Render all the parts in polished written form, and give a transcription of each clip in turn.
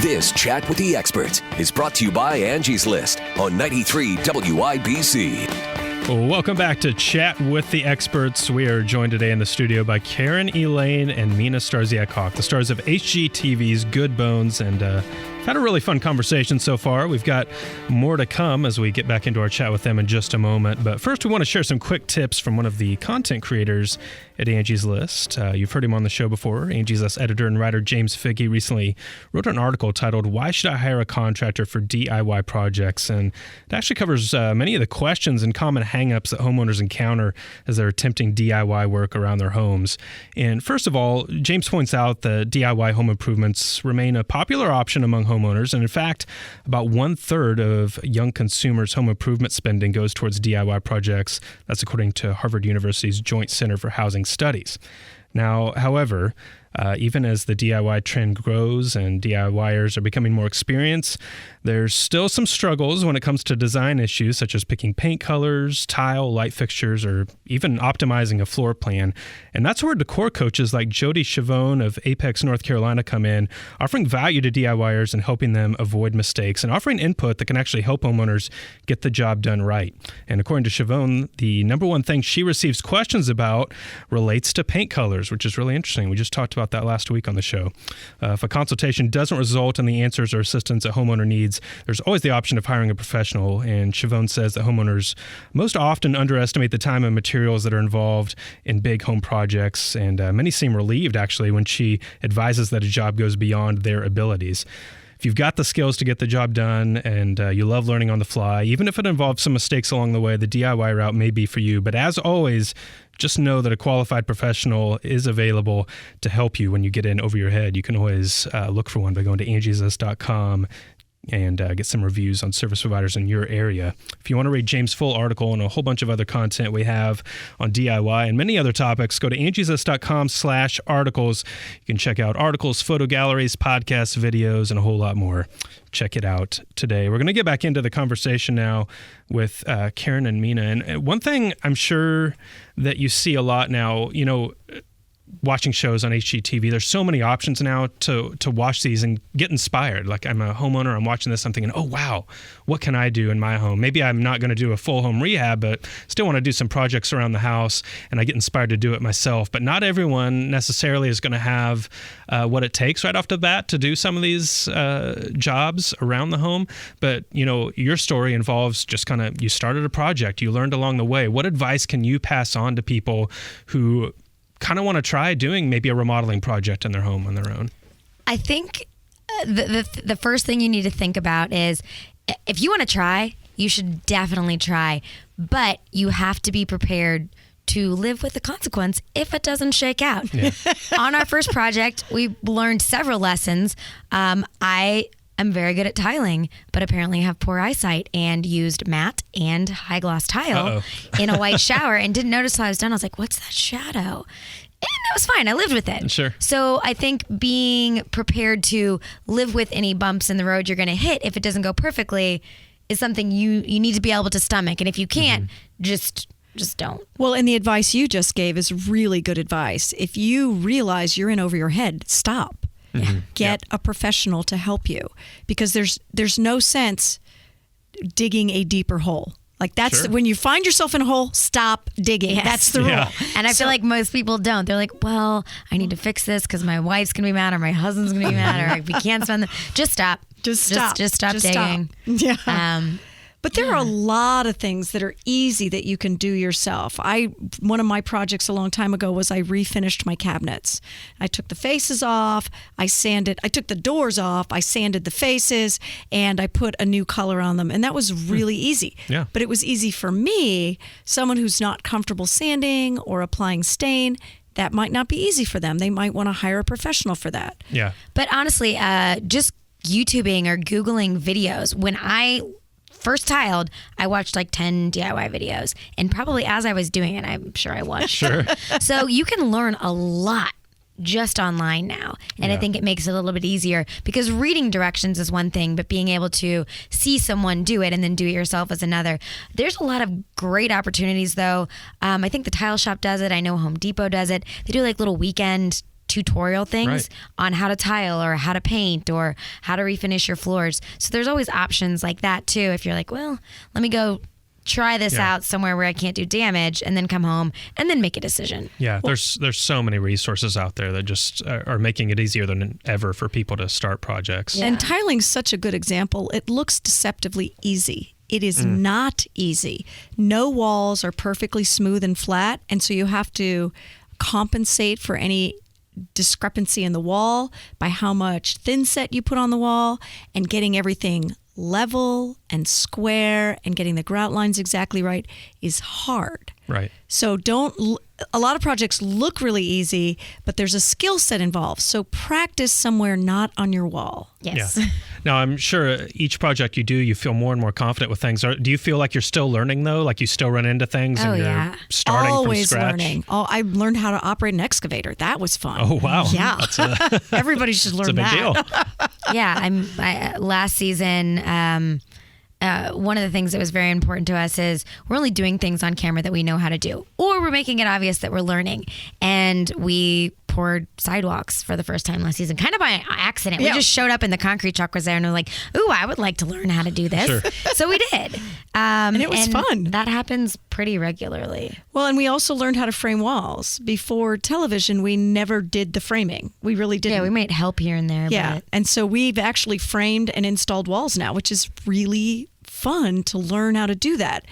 This Chat with the Experts is brought to you by Angie's List on 93 WIBC. Welcome back to Chat with the Experts. We are joined today in the studio by Karen Elaine and Mina Starziak-Hawk, the stars of HGTVs Good Bones, and had a really fun conversation so far. We've got more to come as we get back into our chat with them in just a moment. But first, we want to share some quick tips from one of the content creators at Angie's List. You've heard him on the show before. Angie's List editor and writer James Figge recently wrote an article titled, "Why Should I Hire a Contractor for DIY Projects?" And it actually covers many of the questions and common hangups that homeowners encounter as they're attempting DIY work around their homes. And first of all, James points out that DIY home improvements remain a popular option among homeowners. And in fact, about 1/3 of young consumers' home improvement spending goes towards DIY projects. That's according to Harvard University's Joint Center for Housing Studies. Now, however, even as the DIY trend grows and DIYers are becoming more experienced, there's still some struggles when it comes to design issues such as picking paint colors, tile, light fixtures, or even optimizing a floor plan. And that's where decor coaches like Jody Chavone of Apex, North Carolina come in, offering value to DIYers and helping them avoid mistakes and offering input that can actually help homeowners get the job done right. And according to Chavone, the number one thing she receives questions about relates to paint colors, which is really interesting. We just talked about that last week on the show. If a consultation doesn't result in the answers or assistance a homeowner needs, there's always the option of hiring a professional. And Chavone says that homeowners most often underestimate the time and materials that are involved in big home projects. And many seem relieved, actually, when she advises that a job goes beyond their abilities. If you've got the skills to get the job done and you love learning on the fly, even if it involves some mistakes along the way, the DIY route may be for you. But as always, just know that a qualified professional is available to help you when you get in over your head. You can always look for one by going to angieslist.com and get some reviews on service providers in your area. If you want to read James' full article and a whole bunch of other content we have on DIY and many other topics, go to angieslist.com/articles. You can check out articles, photo galleries, podcasts, videos, and a whole lot more. Check it out today. We're going to get back into the conversation now with Karen and Mina. And one thing I'm sure that you see a lot now, you know, watching shows on HGTV, there's so many options now to watch these and get inspired. Like, I'm a homeowner, I'm watching this, I'm thinking, oh, wow, what can I do in my home? Maybe I'm not going to do a full home rehab, but still want to do some projects around the house, and I get inspired to do it myself. But not everyone necessarily is going to have what it takes right off the bat to do some of these jobs around the home. But, you know, your story involves just kind of, you started a project, you learned along the way. What advice can you pass on to people who kind of want to try doing maybe a remodeling project in their home on their own? I think the first thing you need to think about is, if you want to try, you should definitely try, but you have to be prepared to live with the consequence if it doesn't shake out. Yeah. On our first project, we learned several lessons. I'm very good at tiling, but apparently have poor eyesight and used matte and high gloss tile in a white shower and didn't notice till I was done. I was like, what's that shadow? And that was fine. I lived with it. Sure. So I think being prepared to live with any bumps in the road you're going to hit if it doesn't go perfectly is something you need to be able to stomach. And if you can't, just don't. Well, and the advice you just gave is really good advice. If you realize you're in over your head, stop. Mm-hmm. Get a professional to help you, because there's no sense digging a deeper hole. Like, that's when you find yourself in a hole, stop digging. Yes. That's the rule. And I feel like most people don't. They're like, well, I need to fix this because my wife's going to be mad or my husband's going to be mad or we can't spend them. Just stop. Just stop digging. Yeah. But there are a lot of things that are easy that you can do yourself. One of my projects a long time ago was I refinished my cabinets. I took the faces off, I took the doors off, I sanded the faces, and I put a new color on them. And that was really easy. Yeah. But it was easy for me, someone who's not comfortable sanding or applying stain. That might not be easy for them. They might want to hire a professional for that. Yeah. But honestly, just YouTubing or Googling videos. When I first tiled, I watched like 10 DIY videos, and probably as I was doing it, I'm sure I watched. Sure. So you can learn a lot just online now. And I think it makes it a little bit easier, because reading directions is one thing, but being able to see someone do it and then do it yourself is another. There's a lot of great opportunities though. I think the Tile Shop does it. I know Home Depot does it. They do like little weekend tutorial things Right. on how to tile or how to paint or how to refinish your floors. So there's always options like that too. If you're like, well, let me go try this out somewhere where I can't do damage and then come home and then make a decision. Yeah, there's so many resources out there that just are making it easier than ever for people to start projects. Yeah. And tiling's such a good example. It looks deceptively easy. It is not easy. No walls are perfectly smooth and flat, and so you have to compensate for any discrepancy in the wall by how much thin set you put on the wall and getting everything level and square and getting the grout lines exactly right is hard. Right. So a lot of projects look really easy, but there's a skill set involved. So practice somewhere not on your wall. Yes. Yeah. Now, I'm sure each project you do, you feel more and more confident with things. Do you feel like you're still learning, though? Like you still run into things and you're starting Always from scratch? learning. Oh, I learned how to operate an excavator. That was fun. Oh, wow. Yeah. Everybody should learn It's a big that. deal. Yeah. Last season, one of the things that was very important to us is we're only doing things on camera that we know how to do, or we're making it obvious that we're learning. And we poured sidewalks for the first time last season, kind of by accident. Yeah. We just showed up and the concrete truck was there and we're like, ooh, I would like to learn how to do this. Sure. So we did. And it was fun. That happens pretty regularly. Well, and we also learned how to frame walls. Before television, we never did the framing. We really didn't. Yeah, we might help here and there. Yeah. But And so we've actually framed and installed walls now, which is really fun to learn how to do that.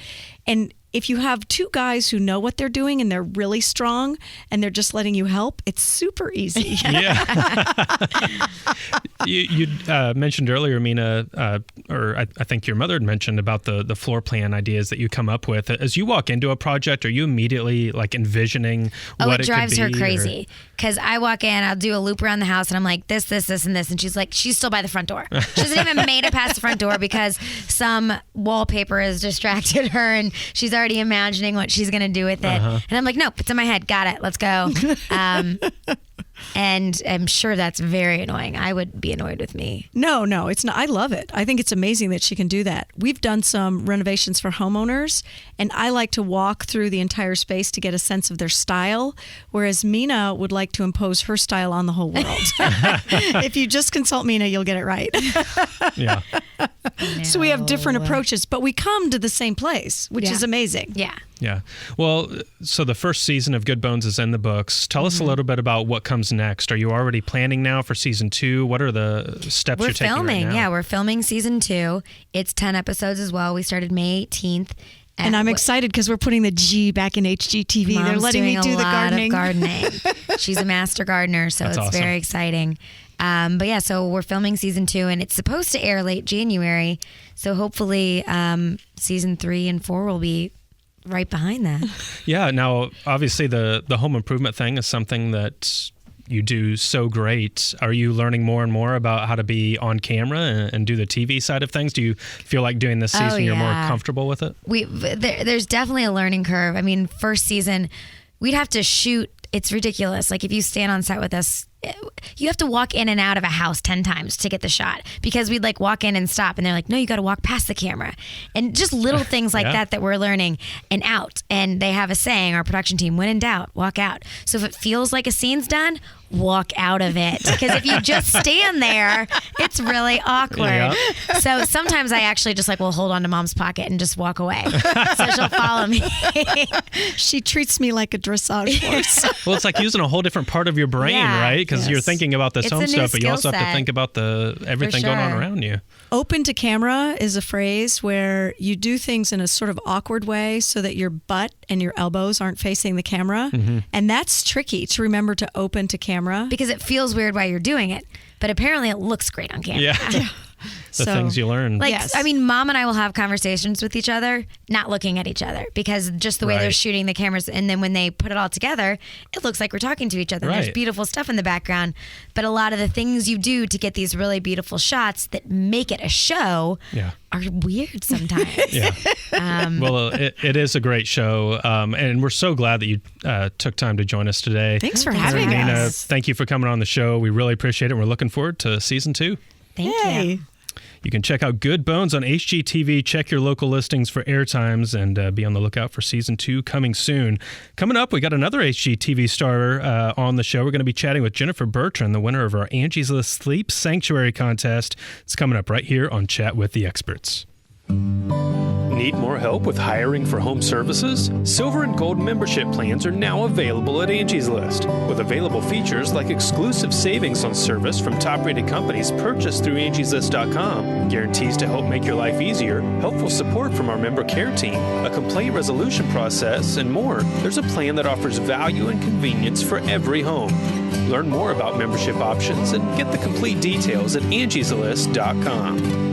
And if you have two guys who know what they're doing and they're really strong and they're just letting you help, it's super easy. Yeah. You mentioned earlier, Mina, or I think your mother had mentioned about the floor plan ideas that you come up with. As you walk into a project, are you immediately like envisioning what it drives could be, her crazy because I walk in, I'll do a loop around the house and I'm like this, and this. And she's like, she's still by the front door. She hasn't even made it past the front door because some wallpaper has distracted her and she's already imagining what she's going to do with it. And I'm like, nope, it's in my head. Got it. Let's go. And I'm sure that's very annoying. I would be annoyed with me. No, it's not. I love it. I think it's amazing that she can do that. We've done some renovations for homeowners, and I like to walk through the entire space to get a sense of their style, whereas Mina would like to impose her style on the whole world. If you just consult Mina, you'll get it right. Yeah. So we have different approaches, but we come to the same place, which is amazing. Yeah. Yeah. Well, so the first season of Good Bones is in the books. Tell us a little bit about what comes next. Are you already planning now for season 2? What are the steps We're you're taking filming. right now? Yeah, we're filming season 2. It's 10 episodes as well. We started May 18th. And I'm excited because we're putting the G back in HGTV. Mom's They're letting me doing do a the lot gardening. of gardening. She's a master gardener, so That's it's awesome. very exciting. But yeah, so we're filming season 2, and it's supposed to air late January. So hopefully, season 3 and 4 will be right behind that. Yeah. Now, obviously, the home improvement thing is something that you do so great. Are you learning more and more about how to be on camera and do the TV side of things? Do you feel like doing this season you're more comfortable with it? There's definitely a learning curve. I mean, first season, we'd have to shoot. It's ridiculous. Like if you stand on set with us, you have to walk in and out of a house 10 times to get the shot because we'd like walk in and stop and they're like, no, you got to walk past the camera. And just little things like that we're learning and out. And they have a saying, our production team, when in doubt, walk out. So if it feels like a scene's done, walk out of it. Because if you just stand there, it's really awkward. Yep. So sometimes I actually just like will hold on to mom's pocket and just walk away. So she'll follow me. She treats me like a dressage horse. Well, it's like using a whole different part of your brain, Yeah. right? Because you're thinking about this It's home a new stuff, but you also skill have to set. think about everything going on sure. around you. Open to camera is a phrase where you do things in a sort of awkward way so that your butt and your elbows aren't facing the camera. And that's tricky to remember to open to camera. Because it feels weird while you're doing it. But apparently it looks great on camera. Yeah. The So, things you learn. Like, Yes. I mean, mom and I will have conversations with each other, not looking at each other, because just the way they're Right. shooting the cameras, and then when they put it all together, it looks like we're talking to each other. Right. There's beautiful stuff in the background, but a lot of the things you do to get these really beautiful shots that make it a show are weird sometimes. Yeah. Well, it is a great show, and we're so glad that you took time to join us today. Thanks for Thanks for having having Nina, us. thank you for coming on the show. We really appreciate it. We're looking forward to season 2. Thank Yay. you. You can check out Good Bones on HGTV. Check your local listings for airtimes and be on the lookout for season 2 coming soon. Coming up, we got another HGTV star on the show. We're going to be chatting with Jennifer Bertrand, the winner of our Angie's List Sleep Sanctuary contest. It's coming up right here on Chat with the Experts. Need more help with hiring for home services? Silver and Gold membership plans are now available at Angie's List, with available features like exclusive savings on service from top-rated companies purchased through angieslist.com, guarantees to help make your life easier, helpful support from our member care team, a complaint resolution process, and more. There's a plan that offers value and convenience for every home. Learn more about membership options and get the complete details at angieslist.com.